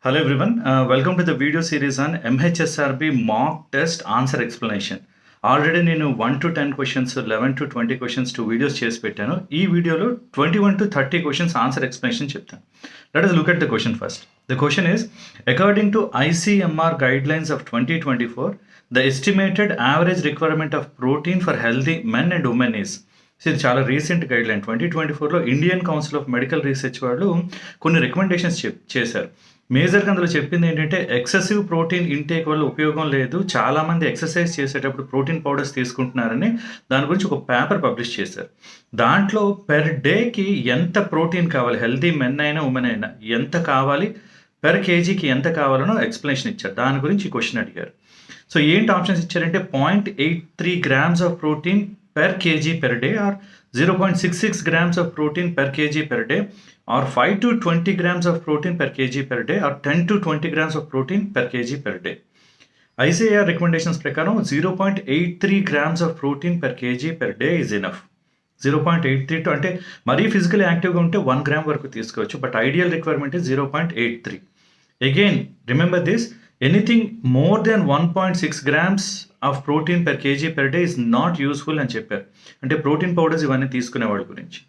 Hello everyone, welcome to the video series on MHSRB mock test answer explanation. Already నేను 1 to 10 questions 11 to 20 questions 2 videos చేసి పెట్టాను. ఈ వీడియోలో 21 to 30 questions answer explanation చెప్తాను. Let us look at the question first. The question is, according to ICMR guidelines of 2024, the estimated average requirement of protein for healthy men and women is. ఇది చాలా recent guideline 2024లో Indian Council of Medical Research వాళ్ళు కొన్ని recommendations చేశారు. మేజర్గా అందులో చెప్పింది ఏంటంటే ఎక్సెసివ్ ప్రోటీన్ ఇంటేక్ వల్ల ఉపయోగం లేదు, చాలామంది ఎక్సర్సైజ్ చేసేటప్పుడు ప్రోటీన్ పౌడర్స్ తీసుకుంటున్నారని దాని గురించి ఒక పేపర్ పబ్లిష్ చేశారు. దాంట్లో పెర్ డేకి ఎంత ప్రోటీన్ కావాలి, హెల్దీ మెన్ అయినా ఉమెన్ అయినా ఎంత కావాలి, పెర్ కేజీకి ఎంత కావాలనో ఎక్స్ప్లెనేషన్ ఇచ్చారు. దాని గురించి క్వశ్చన్ అడిగారు. సో ఏంటి ఆప్షన్స్ ఇచ్చారంటే 0.83 grams of protein per kg per day, or 0.66 grams of protein per kg per day, or 5 to 20 grams of protein per kg per day, or 10 to 20 grams of protein per kg per day. ICAR recommendations ప్రకారం 0.83 grams of protein per kg per day is enough. 0.83 to అంటే మరీ physical యాక్టివ్గా ఉంటే 1 gram వరకు తీసుకోవచ్చు, but ideal requirement is 0.83. Again remember this, anything more than 1.6 grams of protein per KG per day is not useful అని చెప్పారు. అంటే protein powders ఇవన్నీ తీసుకునే వాళ్ళ గురించి.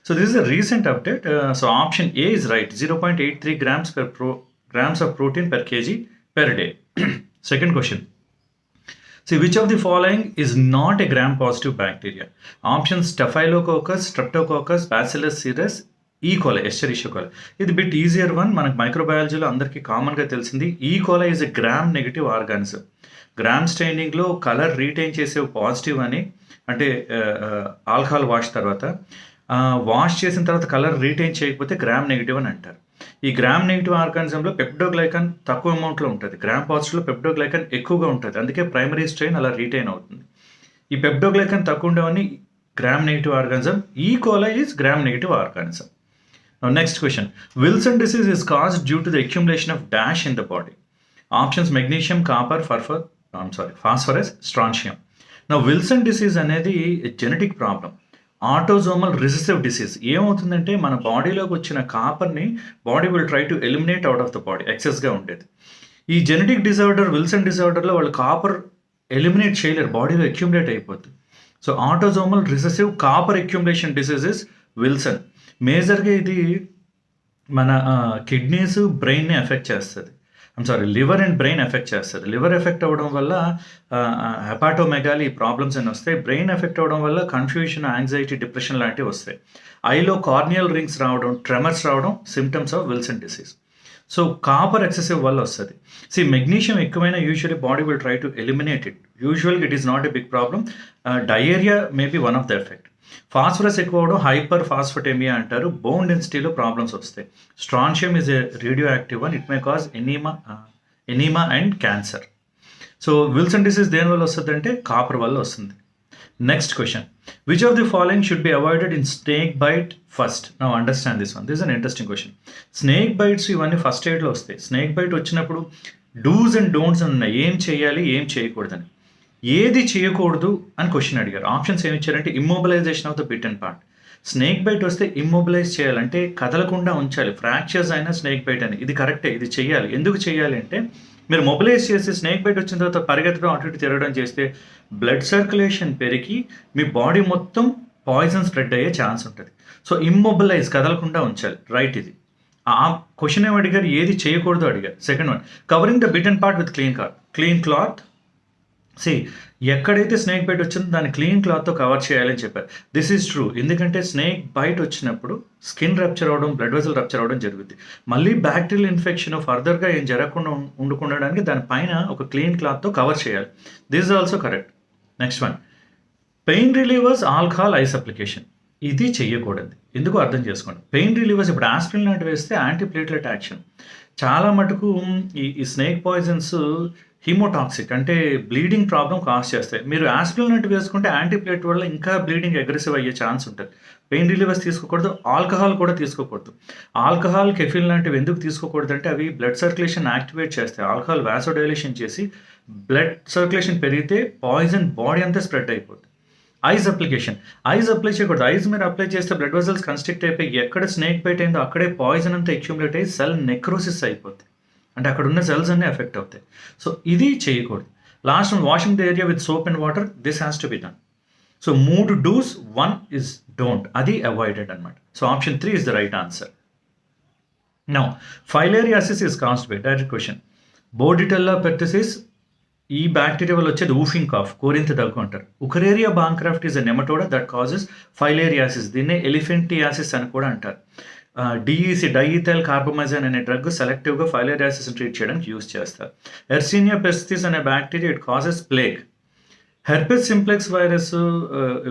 So this is a recent update. So option A is right, 0.83 grams of protein per kg per day. Second question. See, which of the following is not a gram-positive bacteria? Options: Staphylococcus, Streptococcus, Bacillus cereus, E. coli, Escherichia coli. ఇది bit easier one, మనకు మైక్రోబయాలజీలో అందరికీ కామన్గా తెలిసింది. ఈ coli is a gram negative organism. Gram స్టైనింగ్లో colour retain చేసే positive అని, అంటే ఆల్కహాల్ వాష్ తర్వాత వాష్ చేసిన తర్వాత కలర్ రీటైన్ చేయకపోతే గ్రామ్ నెగిటివ్ అని అంటారు. ఈ గ్రామ్ నెగిటివ్ ఆర్గానిజంలో పెప్టోగ్లైకాన్ తక్కువ అమౌంట్లో ఉంటుంది, గ్రామ్ పాజిటివ్లో పెప్టోగ్లైకాన్ ఎక్కువగా ఉంటుంది, అందుకే ప్రైమరీ స్ట్రెయిన్ అలా రీటైన్ అవుతుంది. ఈ పెప్టోగ్లైకాన్ తక్కువ ఉండవని గ్రామ్ నెగిటివ్ ఆర్గానిజం. ఈ coli is gram negative organism. Now next question. Wilson disease is caused due to the accumulation of dash in the body. Options: magnesium, copper, phosphorus, strontium. Now Wilson disease అనేది genetic problem, autosomal recessive disease. ఏమవుతుందంటే మన బాడీలోకి వచ్చిన కాపర్ని body will try to eliminate out of the body, ఎక్సెస్గా ఉండేది. ఈ genetic disorder Wilson డిజార్డర్లో వాళ్ళు కాపర్ ఎలిమినేట్ చేయలేరు, బాడీలో అక్యూములేట్ అయిపోతుంది. So autosomal recessive copper accumulation disease is Wilson. మేజర్గా ఇది మన కిడ్నీస్ బ్రెయిన్ని ఎఫెక్ట్ చేస్తుంది. లివర్ అండ్ బ్రెయిన్ ఎఫెక్ట్ చేస్తుంది. లివర్ ఎఫెక్ట్ అవ్వడం వల్ల హెపాటోమెగాలి ప్రాబ్లమ్స్ అని వస్తాయి. బ్రెయిన్ ఎఫెక్ట్ అవ్వడం వల్ల కన్ఫ్యూషన్, యాంగ్జైటీ, డిప్రెషన్ లాంటివి వస్తాయి. ఐలో కార్నియల్ రింగ్స్ రావడం, ట్రెమర్స్ రావడం symptoms of Wilson disease. So copper excessive వల్ల వస్తుంది. మెగ్నీషియం ఎక్కువైనా usually body will try to eliminate it. యూజువల్గా it is not a big problem. Diarrhoea may be one of the effect. Phosphorus ఎక్కువ అవడం hyperphosphatemia అంటారు, bone డెన్సిటీలో problems వస్తాయి. Strontium is a radioactive one, it may cause anaemia and cancer. So Wilson disease దేని వల్ల వస్తుంది అంటే copper వల్ల వస్తుంది. Next question. Which of the following should be avoided in snake bite first? Now understand this one, this an interesting question. Snake bytes ఇవన్నీ first ఎయిడ్లో వస్తాయి. Snake bite వచ్చినప్పుడు dos and don'ts ఉన్నాయి, ఏం చేయాలి ఏం చేయకూడదని. ఏది చేయకూడదు అని క్వశ్చన్ అడిగారు. ఆప్షన్స్ ఏమి ఇచ్చారంటే immobilization of the bitten part. Snake bite వస్తే ఇమ్మొబిలైజ్ చేయాలంటే కదలకుండా ఉంచాలి, ఫ్రాక్చర్స్ అయినా స్నేక్ బైట్ అని. ఇది కరెక్టే, ఇది చేయాలి. ఎందుకు చేయాలి అంటే మీరు మొబిలైజ్ చేసి స్నేక్ బైట్ వచ్చిన తర్వాత పరిగెత్తడం, అటు ఇటు తిరగడం చేస్తే బ్లడ్ సర్క్యులేషన్ పెరిగి మీ బాడీ మొత్తం పాయిజన్ స్ప్రెడ్ అయ్యే ఛాన్స్ ఉంటుంది. సో ఇమ్మొబిలైజ్, కదలకుండా ఉంచాలి, రైట్. ఇది ఆ క్వశ్చన్ ఏమి అడిగారు, ఏది చేయకూడదు అడిగారు. Second one, covering the bitten part with clean cloth. ఎక్కడైతే స్నేక్ బైట్ వచ్చిందో దాన్ని క్లీన్ క్లాత్తో కవర్ చేయాలని చెప్పారు. దిస్ ఈజ్ ట్రూ, ఎందుకంటే స్నేక్ బైట్ వచ్చినప్పుడు స్కిన్ రప్చర్ అవ్వడం, బ్లడ్ వెసల్ రప్చర్ అవ్వడం జరుగుతుంది. మళ్ళీ బ్యాక్టీరియల్ ఇన్ఫెక్షన్ ఫర్దర్గా ఏం జరగకుండా ఉండడానికి దానిపైన ఒక క్లీన్ క్లాత్తో కవర్ చేయాలి. This is also correct. Next one, pain relievers, alcohol, ice application. ఇది చెయ్యకూడదు. ఎందుకు అర్థం చేసుకోండి. పెయిన్ రిలీవర్స్ ఇప్పుడు ఆస్పిరిన్ లాంటివి వేస్తే యాంటీప్లేట్లెట్ యాక్షన్. చాలా మటుకు ఈ స్నేక్ పాయిజన్స్ హీమోటాక్సిక్, అంటే బ్లీడింగ్ ప్రాబ్లం కాజ్ చేస్తాయి. మీరు ఆస్పిరిన్ లాంటివి వేసుకుంటే యాంటీప్లేట్ వల్ల ఇంకా బ్లీడింగ్ అగ్రెసివ్ అయ్యే ఛాన్స్ ఉంటుంది. పెయిన్ రిలీవర్స్ తీసుకోకూడదు, ఆల్కహాల్ కూడా తీసుకోకూడదు. ఆల్కహాల్, కెఫిన్ లాంటివి ఎందుకు తీసుకోకూడదు అంటే అవి బ్లడ్ సర్క్యులేషన్ యాక్టివేట్ చేస్తాయి. ఆల్కహాల్ వాసోడైలేషన్ చేసి బ్లడ్ సర్క్యులేషన్ పెరిగితే పాయిజన్ బాడీ అంతా స్ప్రెడ్ అయిపోతుంది. ఐస్ అప్లికేషన్, ఐస్ అప్లై చేయకూడదు. ఐస్ మీరు అప్లై చేస్తే బ్లడ్ వెసల్స్ కన్స్ట్రిక్ట్ అయిపోయి ఎక్కడ స్నేక్ బైట్ అయిందో అక్కడే పాయిజన్ అంతా అక్యూములేట్ అయ్యి సెల్ నెక్రోసిస్ అయిపోతుంది. అంటే అక్కడ ఉన్న సెల్స్ అన్నీ ఎఫెక్ట్ అవుతాయి. సో ఇది చేయకూడదు. Last washing the area with soap and water, this has to be done. So 3 dos, 1 is don't, అది అవాయిడెడ్ అనమాట. So option 3 is the right answer. Now filariasis is caused by, direct question, Bordetella pertussis, ఈ bacteria వల్ల వచ్చేది whooping cough, కోరింత దగ్గు అంటారు. Wuchereria bancroft is a nematoda that causes filariasis, దీన్నే elephantiasis అని కూడా అంటారు. డిఈసి, డైఈథైల్ కార్బమైజన్ అనే డ్రగ్ సెలెక్టివ్గా ఫైలేరియాసిస్ని ట్రీట్ చేయడానికి యూజ్ చేస్తారు. ఎర్సినియా పెస్టిస్ అనే bacteria it causes plague. Herpes simplex virus,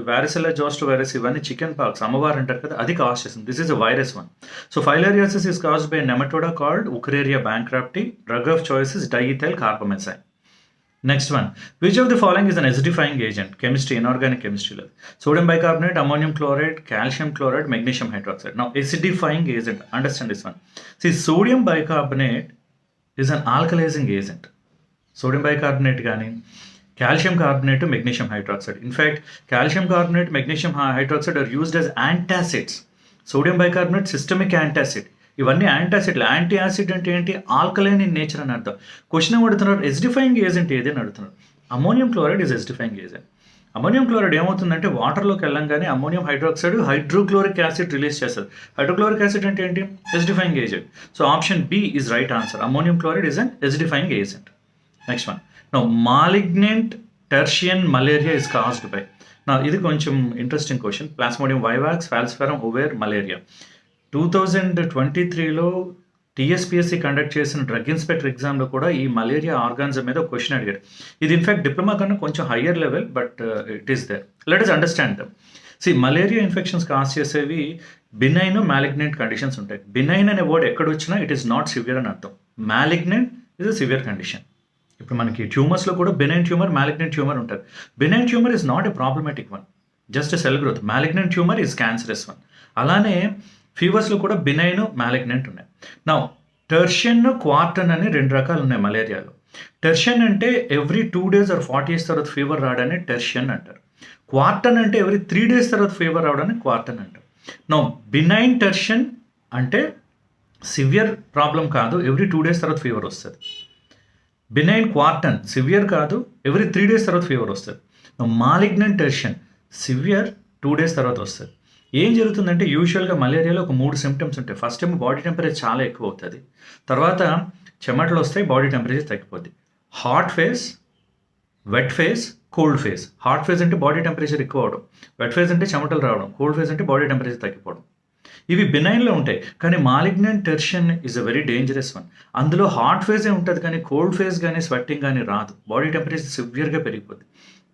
varicella zoster virus, ఇవన్నీ చికెన్ పాక్స్, అమ్మవారు అంటారు కదా, అది కాజ్ చేస్తుంది. This is a virus one. So filariasis is caused by nematoda called Wuchereria bancrofti. Drug of choice is diethyl carbamazine. Next one, which of the following is an acidifying agent? Chemistry, inorganic chemistry. Sodium bicarbonate, ammonium chloride, calcium chloride, magnesium hydroxide. Now, acidifying agent, understand this one. See, sodium bicarbonate is an alkalizing agent. Sodium bicarbonate gaani, calcium carbonate, magnesium hydroxide. In fact, calcium carbonate, magnesium hydroxide are used as antacids. Sodium bicarbonate, systemic antacid. ఇవన్నీ యాంటాసిడ్లు. Anti acid అంటే ఏంటి? Alkaline in nature అని అర్థం. Question అడుగుతున్నారు ఎసిడిఫైయింగ్ agent ఏది అని అడుగుతున్నారు. Ammonium chloride is acidifying agent. Ammonium chloride ఏమవుతుందంటే వాటర్లోకి వెళ్ళంగానే ammonium hydroxide hydrochloric acid release చేస్తుంది. హైడ్రోక్లోరిక్ యాసిడ్ అంటే ఏంటి? Acidifying agent. So option B is right answer. Ammonium chloride is an acidifying agent. Next one, no malignant tertian malaria is caused by. నా ఇది కొంచెం interesting question. Plasmodium vivax, falciparum ovale malaria. 2023లో TSPSC conduct చేసిన drug inspector ఎగ్జామ్లో కూడా ఈ malaria ఆర్గాన్జం మీద ఒక క్వశ్చన్ అడిగారు. ఇది ఇన్ఫాక్ట్ డిప్లొమా కన్నా కొంచెం higher level, but it is there. Let us understand them. Malaria infections cause చేసేవి బినైన్, మ్యాలిగ్నెంట్ కండిషన్స్ ఉంటాయి. బినైన్ అనే వర్డ్ ఎక్కడ వచ్చినా ఇట్ ఈస్ నాట్ సివియర్ అని అర్థం. Malignant is a severe condition. ఇప్పుడు మనకి ట్యూమర్స్లో కూడా బినైన్ ట్యూమర్, మ్యాలిగ్నెంట్ ట్యూమర్ ఉంటుంది. Benign tumour is not a problematic one, just a cell growth. Malignant tumour is cancerous one. అలానే ఫీవర్స్లో కూడా బినైన్, మ్యాలిగ్నెంట్ ఉన్నాయి. నా టెర్షియన్, క్వార్టన్ అని 2 రకాలు ఉన్నాయి మలేరియాలో. టెర్షియన్ అంటే ఎవ్రీ 2 days or 40 days తర్వాత ఫీవర్ రావడాన్ని టెర్షియన్ అంటారు. క్వార్టన్ అంటే ఎవ్రీ 3 days తర్వాత ఫీవర్ రావడాన్ని క్వార్టన్ అంటారు. నా బినైన్ టెర్షియన్ అంటే సివియర్ ప్రాబ్లం కాదు, ఎవ్రీ 2 days తర్వాత ఫీవర్ వస్తుంది. బినైన్ క్వార్టన్ సివియర్ కాదు, ఎవ్రీ 3 days తర్వాత ఫీవర్ వస్తుంది. మాలిగ్నెంట్ టెర్షియన్ సివియర్, 2 days తర్వాత వస్తుంది. ఏం జరుగుతుందంటే యూజువల్గా మలేరియాలో ఒక 3 సిమ్టమ్స్ ఉంటాయి. ఫస్ట్ ఏమో బాడీ టెంపరేచర్ చాలా ఎక్కువ అవుతుంది, తర్వాత చెమటలు వస్తాయి, బాడీ టెంపరేచర్ తగ్గిపోద్ది. Hot phase, wet phase, cold phase. Hot phase అంటే బాడీ టెంపరేచర్ ఎక్కువ అవడం, వెట్ ఫేస్ అంటే చెమటలు రావడం, కోల్డ్ ఫేస్ అంటే బాడీ టెంపరేచర్ తగ్గిపోవడం. ఇవి బినైన్లో ఉంటాయి. కానీ malignant tertian is a very dangerous one. అందులో హాట్ ఫేజే ఉంటుంది కానీ కోల్డ్ ఫేస్ కానీ స్వెట్టింగ్ కానీ రాదు. బాడీ టెంపరేచర్ సివియర్గా పెరిగిపోద్ది.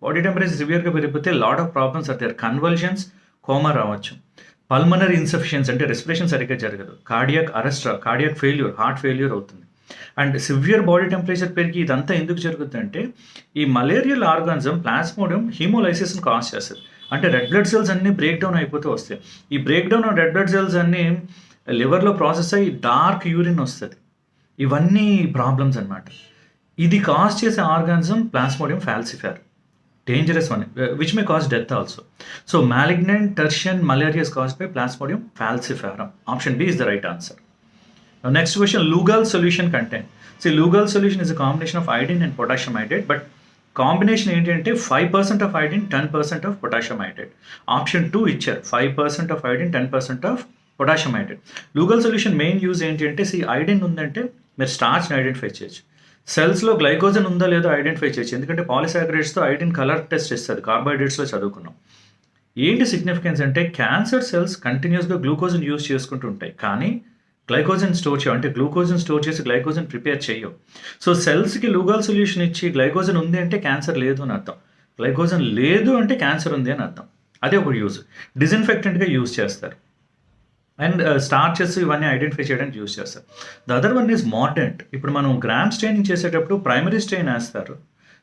బాడీ టెంపరేచర్ సివియర్గా పెరిగిపోతే lot of problems are there. Convulsions, coma రావచ్చు. పల్మనరీ ఇన్సఫిషియన్స్ అంటే రెస్పిరేషన్ సరిగ్గా జరగదు. Cardiac arrest, cardiac failure, heart failure అవుతుంది. అండ్ సివియర్ బాడీ టెంపరేచర్ పెరిగి ఇదంతా ఎందుకు జరుగుతుంది అంటే ఈ మలేరియల్ ఆర్గానిజం ప్లాస్మోడియం హీమోలైసిస్ని కాజ్ చేస్తుంది. అంటే రెడ్ బ్లడ్ సెల్స్ అన్నీ బ్రేక్ డౌన్ అయిపోతూ వస్తాయి. ఈ break down red blood cells అన్నీ లివర్లో ప్రాసెస్ అయ్యి డార్క్ యూరిన్ వస్తుంది. ఇవన్నీ ప్రాబ్లమ్స్ అనమాట. ఇది కాజ్ చేసే organism Plasmodium falciparum, dangerous one, which may cause death also. So malignant tertian malaria is caused by Plasmodium falciparum. Option B is the right answer. Now next question, Lugol solution content. See, Lugol solution is a combination of iodine and potassium iodide, but combination ఏంటంటే 5% of iodine, 10% of potassium iodide. Option 2 ఇచ్చారు, 5% of iodine, 10% of potassium iodide. Lugol solution main use ఏంటంటే, iodine ఉందంటే మీరు స్టార్చ్ని identify చేయొచ్చు. సెల్స్లో glycogen ఉందా లేదో identify చేయొచ్చు, ఎందుకంటే పాలిసాకరైడ్స్తో ఐడిన్ కలర్ టెస్ట్ ఇస్తుంది, కార్బోహైడ్రేట్స్లో చదువుకున్నాం. ఏంటి సిగ్నిఫికెన్స్ అంటే క్యాన్సర్ సెల్స్ కంటిన్యూస్గా గ్లూకోజన్ యూజ్ చేసుకుంటూ ఉంటాయి, కానీ గ్లైకోజన్ స్టోర్ చేయవు. అంటే గ్లూకోజన్ స్టోర్ చేసి గ్లైకోజన్ ప్రిపేర్ చేయవు. సో సెల్స్కి లూగాల్ సొల్యూషన్ ఇచ్చి గ్లైకోజన్ ఉంది అంటే క్యాన్సర్ లేదు అని అర్థం, గ్లైకోజన్ లేదు అంటే క్యాన్సర్ ఉంది అని అర్థం. అదే ఒక యూజ్. డిజిన్ఫెక్టెంట్గా యూజ్ చేస్తారు అండ్ స్టార్చెస్ ఇవన్నీ ఐడెంటిఫై చేయడానికి యూజ్ చేస్తారు. The other one is mordant. ఇప్పుడు మనం గ్రామ్ స్టెయినింగ్ చేసేటప్పుడు ప్రైమరీ స్టెయిన్ వేస్తారు,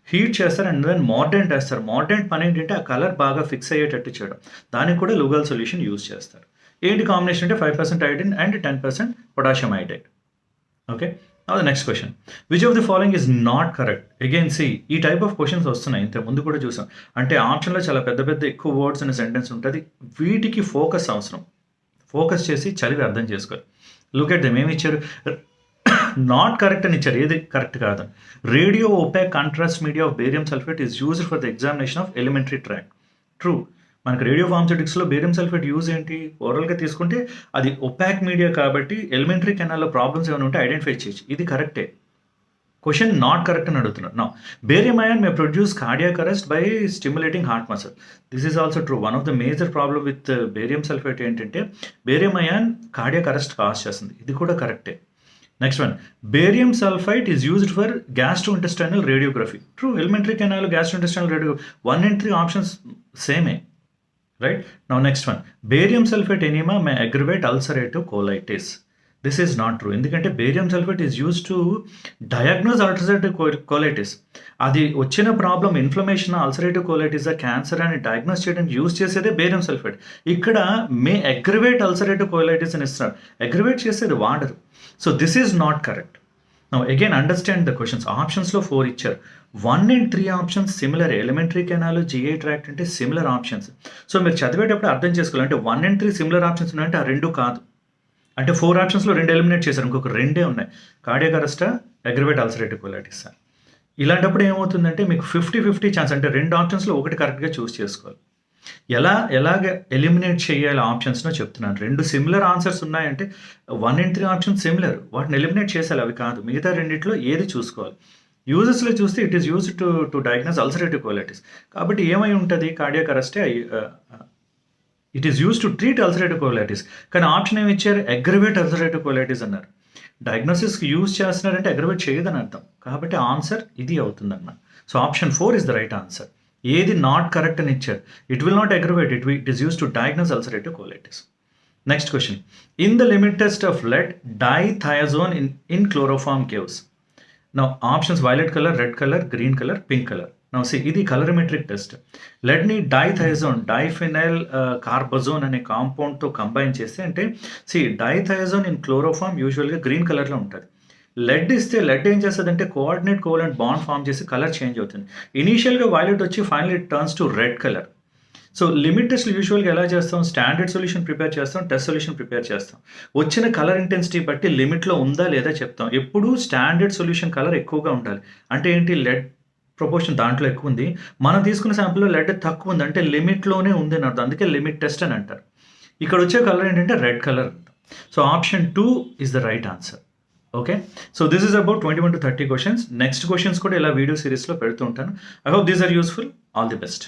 హీట్ చేస్తారు అండ్ దెన్ మార్డెంట్ వేస్తారు. మార్డెంట్ పని ఏంటంటే ఆ కలర్ బాగా ఫిక్స్ అయ్యేటట్టు చేయడం, దానికి కూడా లూగాల్ సొల్యూషన్ యూజ్ చేస్తారు. ఏంటి కాంబినేషన్ అంటే 5% iodine and 10% potassium iodide. Okay, now the next question, which of the following is not correct? Again C, ఈ టైప్ ఆఫ్ క్వశ్చన్స్ వస్తున్నాయి, ఇంత ముందు కూడా చూసాం. అంటే ఆప్షన్లో చాలా పెద్ద పెద్ద ఎక్కువ వర్డ్స్ అనే సెంటెన్స్ ఉంటుంది, వీటికి ఫోకస్ అవసరం. ఫోకస్ చేసి చదివి అర్థం చేసుకోవాలి. లుక్ ఎట్ దెమ్, ఏమి ఇచ్చారు? నాట్ కరెక్ట్ అని ఇచ్చారు. ఏది కరెక్ట్ కాదు? Radio ఓపాక్ contrast media of barium sulphate is used for the examination of elementary track. True. మనకు రేడియో ఫార్మస్యూటిక్స్లో బేరియం సల్ఫేట్ యూజ్ ఏంటి? ఓవరాల్గా తీసుకుంటే అది ఒపాక్ మీడియా కాబట్టి ఎలిమెంటరీ కెనాల్లో ప్రాబ్లమ్స్ ఏమైనా ఉంటే ఐడెంటిఫై చేయొచ్చు. ఇది కరెక్టే. క్వశ్చన్ నాట్ కరెక్ట్ అని అడుగుతున్నాడు. Now barium ion may produce cardiac arrest by stimulating heart muscle. This is also true. One of the major problem with barium sulphate ఏంటంటే barium ion cardiac arrest cause చేస్తుంది. ఇది కూడా కరెక్టే. Next one, barium sulphite is used for gastrointestinal radiography. True. Elementary canal gastrointestinal radiography 1 and 3 options సేమే. Right. Now next one, barium sulphate enema may aggravate ulcerative colitis. This is not true. ఎందుకంటే barium sulphate is use to diagnose ulcerative colitis. అది వచ్చిన problem inflammation, ulcerative colitis, cancer అని diagnose చేయడానికి use చేసేదే barium sulphate. ఇక్కడ మే aggravate ulcerative colitis అని ఇస్తున్నారు. Aggravate చేసేది వాడరు. So this is not correct. Now again understand the questions. ఆప్షన్స్లో 4 ఇచ్చారు. 1 and 3 options similar. Elementary canal, GI tract అంటే సిమిలర్ ఆప్షన్స్. సో మీరు చదివేటప్పుడు అర్థం చేసుకోవాలి. అంటే 1 and 3 సిమిలర్ ఆప్షన్స్ ఉన్నాయంటే ఆ 2 కాదు. అంటే 4 ఆప్షన్స్లో 2 ఎలిమినేట్ చేశారు, ఇంకొక 2 ఉన్నాయి. కార్డియాక్ అరెస్టా, అగ్రవేట్ అల్సరేటివ్ కోలైటిస్. ఇలాంటప్పుడు ఏమవుతుందంటే మీకు 50-50 ఛాన్స్. అంటే 2 ఆప్షన్స్లో ఒకటి కరెక్ట్గా చూస్ చేసుకోవాలి. ఎలాగ ఎలిమినేట్ చేయాలి ఆప్షన్స్నో చెప్తున్నాను. 2 సిమిలర్ ఆన్సర్స్ ఉన్నాయంటే 1 and 3 ఆప్షన్స్ సిమిలర్, వాటిని ఎలిమినేట్ చేయాలి, అవి కాదు. మిగతా రెండిట్లో ఏది చూసుకోవాలి. యూజెస్లో చూస్తే it is used to diagnose ulcerative colitis. కాబట్టి ఏమై ఉంటుంది? కార్డియాక్ అరెస్టే. It is use to treat ulcerative colitis. కానీ ఆప్షన్ ఏమి ఇచ్చారు? అగ్రవేట్ అల్సరేటివ్ కోలైటిస్ అన్నారు. డయాగ్నోసిస్కి యూజ్ చేస్తున్నారంటే అగ్రవేట్ చేయదని అర్థం. కాబట్టి ఆన్సర్ ఇది అవుతుందన్నమాట. So option 4 is the right answer. ఏది నాట్ కరెక్ట్ అని ఇచ్చారు? It will not aggravate, it is use to diagnose ulcerative colitis. Next question, in the limit test of lead dithizone in chloroform gives. నా options violet colour, red colour, green colour, pink colour. నా ఇది కలరిమెట్రిక్ test. లెడ్ని డైథయాజోన్, diphenyl కార్బజోన్ అనే కాంపౌండ్తో combine చేస్తే, అంటే డైథయాజోన్ in chloroform యూజువల్గా green కలర్లో ఉంటుంది. Lead ఇస్తే లెడ్ ఏం చేస్తుంది అంటే కోఆర్డినేట్ కోవలెంట్ బాండ్ ఫామ్ చేసి కలర్ చేంజ్ అవుతుంది. ఇనీషియల్గా వైలెట్ వచ్చి final it turns to red colour. So limit టెస్ట్లు యూజువల్గా ఎలా చేస్తాం? స్టాండర్డ్ సొల్యూషన్ ప్రిపేర్ చేస్తాం, టెస్ట్ సొల్యూషన్ ప్రిపేర్ చేస్తాం. వచ్చిన కలర్ ఇంటెన్సిటీ బట్టి లిమిట్లో ఉందా లేదా చెప్తాం. ఎప్పుడు స్టాండర్డ్ సొల్యూషన్ కలర్ ఎక్కువగా ఉండాలి. అంటే ఏంటి? లెడ్ ప్రపోర్షన్ దాంట్లో ఎక్కువ ఉంది, మనం తీసుకున్న శాంపుల్లో లెడ్ తక్కువ ఉంది, అంటే లిమిట్లోనే ఉంది అని అర్థం. అందుకే లిమిట్ టెస్ట్ అని అంటారు. ఇక్కడ వచ్చే కలర్ ఏంటంటే red colour. So option 2 is the right answer. Okay. So this is about 21 to 30 questions. Next questions కూడా ఇలా వీడియో సిరీస్లో పెడుతూ ఉంటాను. I hope these are useful. All the best.